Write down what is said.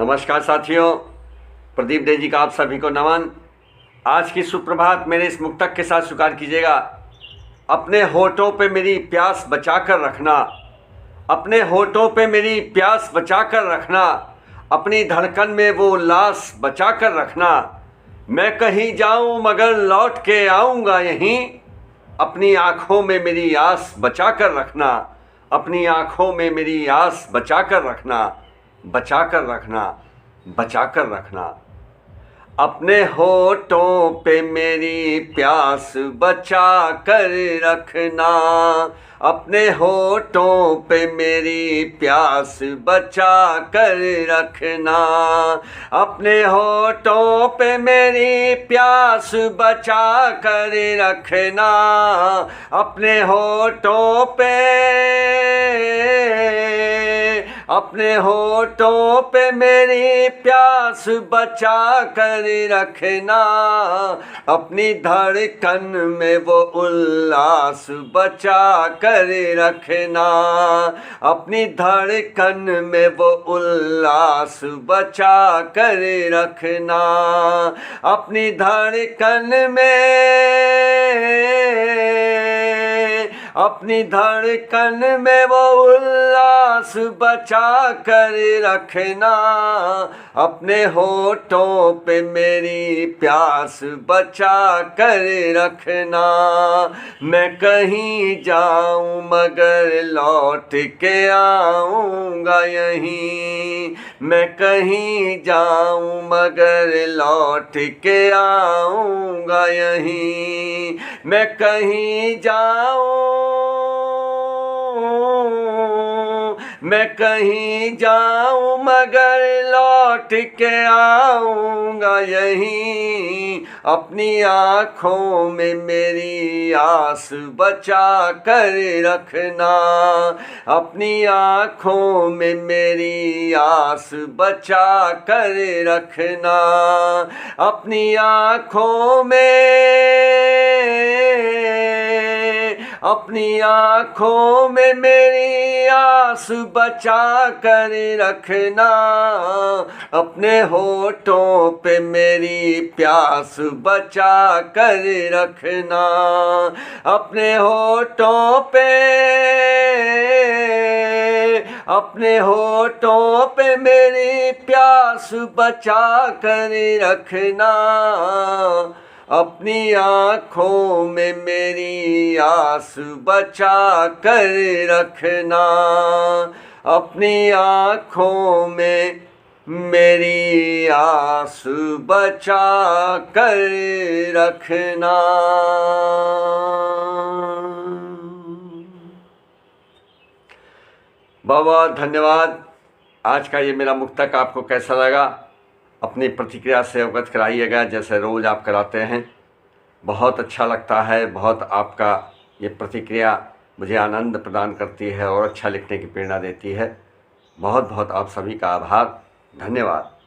नमस्कार साथियों, प्रदीप डे जी का आप सभी को नमन। आज की सुप्रभात मेरे इस मुक्तक के साथ स्वीकार कीजिएगा। अपने होठों पे मेरी प्यास बचा कर रखना, अपने होठों पे मेरी प्यास बचा कर रखना, अपनी धड़कन में वो उल्लास बचा कर रखना। मैं कहीं जाऊं मगर लौट के आऊँगा यहीं, अपनी आँखों में मेरी आस बचा कर रखना, अपनी आँखों में मेरी आस बचा कर रखना, बचा कर रखना, बचा कर रखना। अपने होठों पे मेरी प्यास बचा कर रखना, अपने होठों पे मेरी प्यास बचा कर रखना, अपने होठों पे मेरी प्यास बचा कर रखना, अपने होठों पे, अपने होठों पे मेरी प्यास बचा कर रखना, अपनी धड़कन में वो उल्लास बचा कर रखना, अपनी धड़कन में वो उल्लास बचा कर रखना, अपनी धड़कन में, अपनी धड़कन में वो उल्लास बचा कर रखना, अपने होठों पे मेरी प्यास बचा कर रखना। मैं कहीं जाऊं मगर लौट के आऊँगा यहीं, मैं कहीं जाऊं मगर लौट के आऊँगा यहीं, मैं कहीं जाऊं, मैं कहीं जाऊं मगर लौट के आऊँगा यहीं, अपनी आँखों में मेरी आस बचा कर रखना, अपनी आँखों में मेरी आस बचा कर रखना, अपनी आँखों में, अपनी आँखों में मेरी आस बचा कर रखना, अपने होठों पे मेरी प्यास बचा कर रखना, अपने होठों पे, अपने होठों पे मेरी प्यास बचा कर रखना, अपनी आँखों में मेरी आस बचा कर रखना, अपनी आँखों में मेरी आस बचा कर रखना। बहुत बहुत धन्यवाद। आज का ये मेरा मुक्तक आपको कैसा लगा अपनी प्रतिक्रिया से अवगत कराइएगा, जैसे रोज़ आप कराते हैं। बहुत अच्छा लगता है, बहुत आपका ये प्रतिक्रिया मुझे आनंद प्रदान करती है और अच्छा लिखने की प्रेरणा देती है। बहुत बहुत आप सभी का आभार, धन्यवाद।